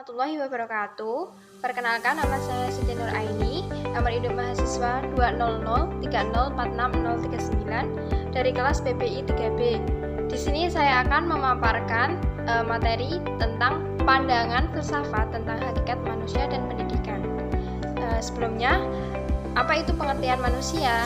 warahmatullahi wabarakatuh. Perkenalkan, nama saya Siti Nur Aini, nomor induk mahasiswa 20030460039 dari kelas PPI 3B. Di sini saya akan memaparkan materi tentang pandangan filsafat tentang hakikat manusia dan pendidikan. Sebelumnya, apa itu pengertian manusia?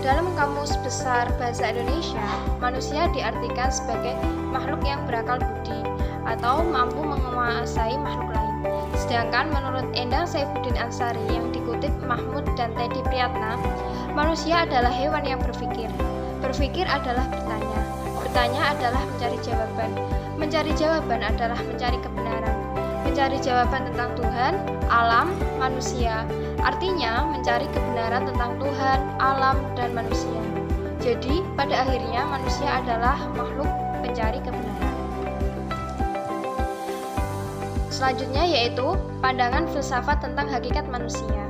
Dalam Kamus Besar Bahasa Indonesia, manusia diartikan sebagai makhluk yang berakal budi atau mampu menguasai makhluk lain. Sedangkan menurut Endang Saifuddin Ansari yang dikutip Mahmud dan Teddy Priyatna, manusia adalah hewan yang berpikir. Berpikir adalah bertanya. Bertanya adalah mencari jawaban. Mencari jawaban adalah mencari kebenaran. Mencari jawaban tentang Tuhan, alam, manusia. Artinya mencari kebenaran tentang Tuhan, alam, dan manusia. Jadi, pada akhirnya manusia adalah makhluk pencari kebenaran. Selanjutnya yaitu pandangan filsafat tentang hakikat manusia.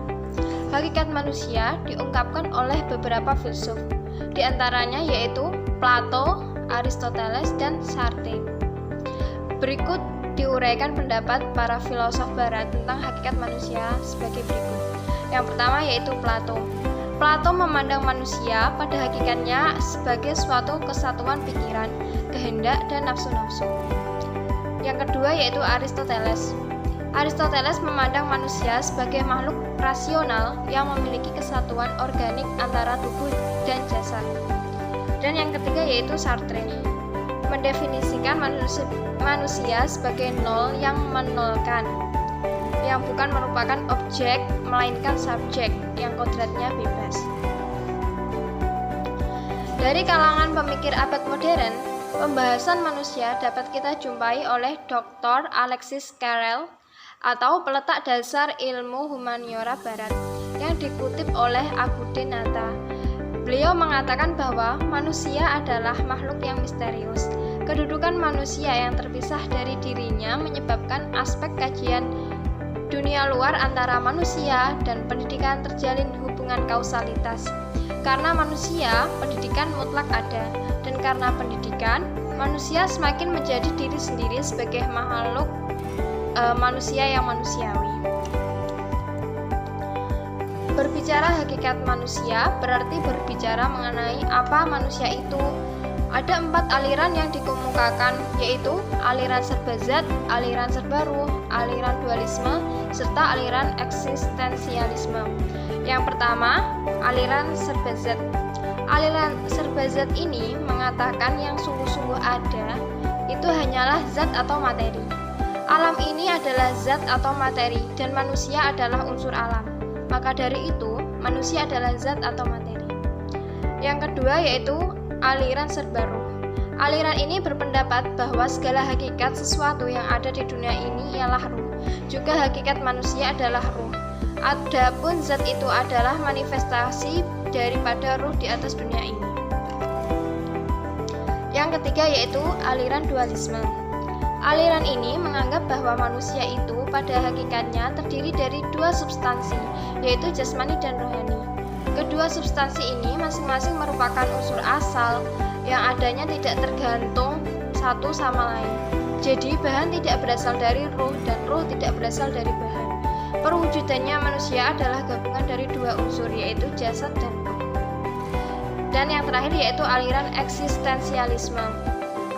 Hakikat manusia diungkapkan oleh beberapa filsuf, di antaranya yaitu Plato, Aristoteles, dan Sartre. Berikut diuraikan pendapat para filosof barat tentang hakikat manusia sebagai berikut. Yang pertama yaitu Plato. Plato memandang manusia pada hakikatnya sebagai suatu kesatuan pikiran, kehendak, dan nafsu-nafsu. Yang kedua yaitu Aristoteles. Aristoteles memandang manusia sebagai makhluk rasional yang memiliki kesatuan organik antara tubuh dan jasad. Dan yang ketiga yaitu Sartre. Mendefinisikan manusia sebagai nol yang menolkan, yang bukan merupakan objek, melainkan subjek yang kodratnya bebas. Dari kalangan pemikir abad modern, pembahasan manusia dapat kita jumpai oleh Dr. Alexis Carrel atau peletak dasar ilmu humaniora barat yang dikutip oleh Agustin Nata. Beliau mengatakan bahwa manusia adalah makhluk yang misterius. Kedudukan manusia yang terpisah dari dirinya menyebabkan aspek kajian dunia luar antara manusia dan pendidikan terjalin hubungan kausalitas. Karena manusia, pendidikan mutlak ada, dan karena pendidikan, manusia semakin menjadi diri sendiri sebagai makhluk manusia yang manusiawi. Berbicara hakikat manusia berarti berbicara mengenai apa manusia itu. Ada 4 aliran yang dikemukakan, yaitu aliran serba zat, aliran serba ruh, aliran dualisme, serta aliran eksistensialisme. Yang pertama, aliran serba zat. Aliran serba zat ini mengatakan yang sungguh-sungguh ada itu hanyalah zat atau materi. Alam ini adalah zat atau materi dan manusia adalah unsur alam. Maka dari itu, manusia adalah zat atau materi. Yang kedua yaitu aliran serba ruh. Aliran ini berpendapat bahwa segala hakikat sesuatu yang ada di dunia ini ialah ruh. Juga hakikat manusia adalah ruh. Adapun zat itu adalah manifestasi daripada ruh di atas dunia ini. Yang ketiga yaitu aliran dualisme. Aliran ini menganggap bahwa manusia itu pada hakikatnya terdiri dari 2 substansi, yaitu jasmani dan rohani. Kedua substansi ini masing-masing merupakan unsur asal yang adanya tidak tergantung satu sama lain. Jadi bahan tidak berasal dari ruh dan ruh tidak berasal dari bahan. Perwujudannya manusia adalah gabungan dari 2 unsur, yaitu jasad dan ruh. Dan yang terakhir yaitu aliran eksistensialisme.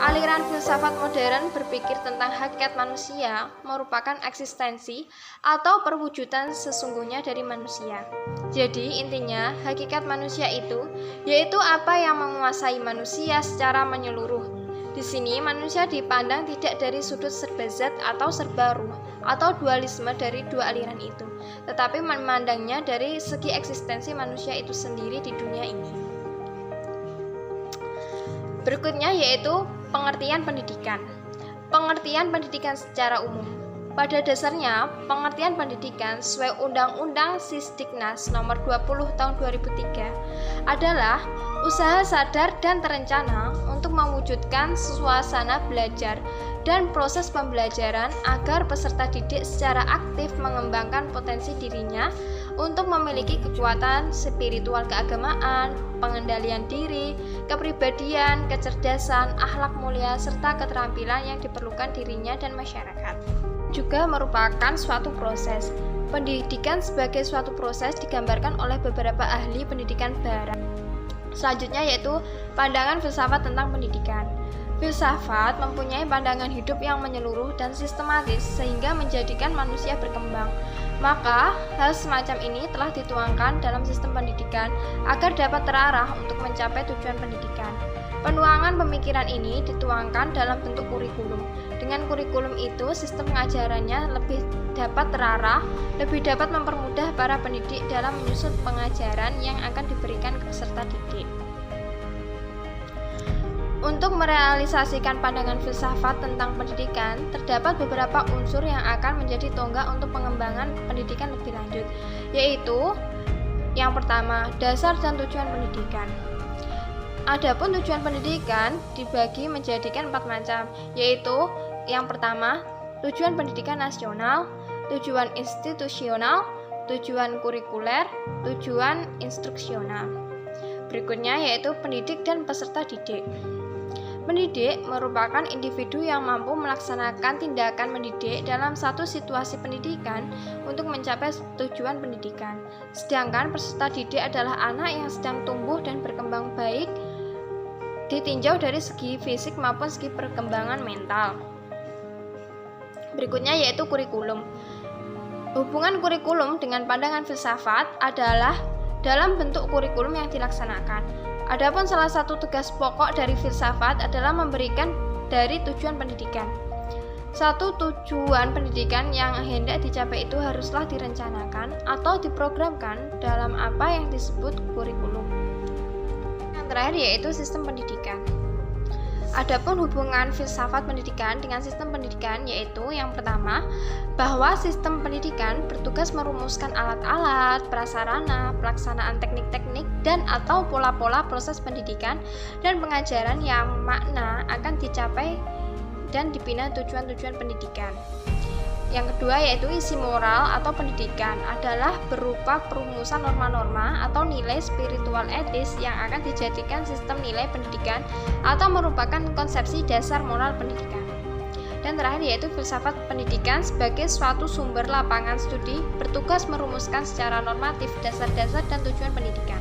Aliran filsafat modern berpikir tentang hakikat manusia merupakan eksistensi atau perwujudan sesungguhnya dari manusia. Jadi intinya hakikat manusia itu yaitu apa yang menguasai manusia secara menyeluruh. Di sini manusia dipandang tidak dari sudut serba zat atau serba ruh atau dualisme dari 2 aliran itu, tetapi memandangnya dari segi eksistensi manusia itu sendiri di dunia ini. Berikutnya yaitu pengertian pendidikan. Pengertian pendidikan secara umum. Pada dasarnya, pengertian pendidikan sesuai Undang-Undang Sisdiknas Nomor 20 Tahun 2003 adalah usaha sadar dan terencana untuk mewujudkan suasana belajar dan proses pembelajaran agar peserta didik secara aktif mengembangkan potensi dirinya untuk memiliki kekuatan spiritual keagamaan, pengendalian diri, kepribadian, kecerdasan, akhlak mulia, serta keterampilan yang diperlukan dirinya dan masyarakat. juga merupakan suatu proses. Pendidikan sebagai suatu proses digambarkan oleh beberapa ahli pendidikan barat. Selanjutnya yaitu pandangan filsafat tentang pendidikan. Filsafat mempunyai pandangan hidup yang menyeluruh dan sistematis sehingga menjadikan manusia berkembang. Maka, hal semacam ini telah dituangkan dalam sistem pendidikan agar dapat terarah untuk mencapai tujuan pendidikan. Penuangan pemikiran ini dituangkan dalam bentuk kurikulum. Dengan kurikulum itu, sistem pengajarannya lebih dapat terarah, lebih dapat mempermudah para pendidik dalam menyusun pengajaran yang akan diberikan ke peserta didik. Untuk merealisasikan pandangan filsafat tentang pendidikan, terdapat beberapa unsur yang akan menjadi tonggak untuk pengembangan pendidikan lebih lanjut, yaitu yang pertama, dasar dan tujuan pendidikan. Adapun tujuan pendidikan dibagi menjadikan 4 macam, yaitu yang pertama, tujuan pendidikan nasional, tujuan institusional, tujuan kurikuler, tujuan instruksional. Berikutnya yaitu pendidik dan peserta didik. Pendidik merupakan individu yang mampu melaksanakan tindakan mendidik dalam satu situasi pendidikan untuk mencapai tujuan pendidikan. Sedangkan peserta didik adalah anak yang sedang tumbuh dan berkembang baik ditinjau dari segi fisik maupun segi perkembangan mental. Berikutnya yaitu kurikulum. Hubungan kurikulum dengan pandangan filsafat adalah dalam bentuk kurikulum yang dilaksanakan. Adapun salah satu tugas pokok dari filsafat adalah memberikan dari tujuan pendidikan. Satu tujuan pendidikan yang hendak dicapai itu haruslah direncanakan atau diprogramkan dalam apa yang disebut kurikulum. Yang terakhir yaitu sistem pendidikan. Adapun hubungan filsafat pendidikan dengan sistem pendidikan yaitu yang pertama, bahwa sistem pendidikan bertugas merumuskan alat-alat, prasarana, pelaksanaan teknik-teknik dan atau pola-pola proses pendidikan dan pengajaran yang makna akan dicapai dan dibina tujuan-tujuan pendidikan. Yang kedua yaitu isi moral atau pendidikan adalah berupa perumusan norma-norma atau nilai spiritual etis yang akan dijadikan sistem nilai pendidikan atau merupakan konsepsi dasar moral pendidikan. Dan terakhir yaitu filsafat pendidikan sebagai suatu sumber lapangan studi bertugas merumuskan secara normatif dasar-dasar dan tujuan pendidikan,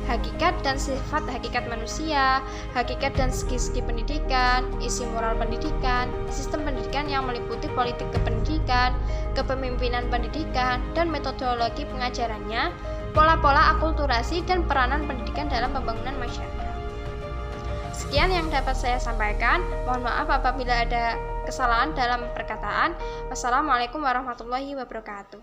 hakikat dan sifat hakikat manusia, hakikat dan segi-segi pendidikan, isi moral pendidikan, sistem pendidikan yang meliputi politik kependidikan, kepemimpinan pendidikan, dan metodologi pengajarannya, pola-pola akulturasi, dan peranan pendidikan dalam pembangunan masyarakat. Sekian yang dapat saya sampaikan. Mohon maaf apabila ada kesalahan dalam perkataan. Wassalamualaikum warahmatullahi wabarakatuh.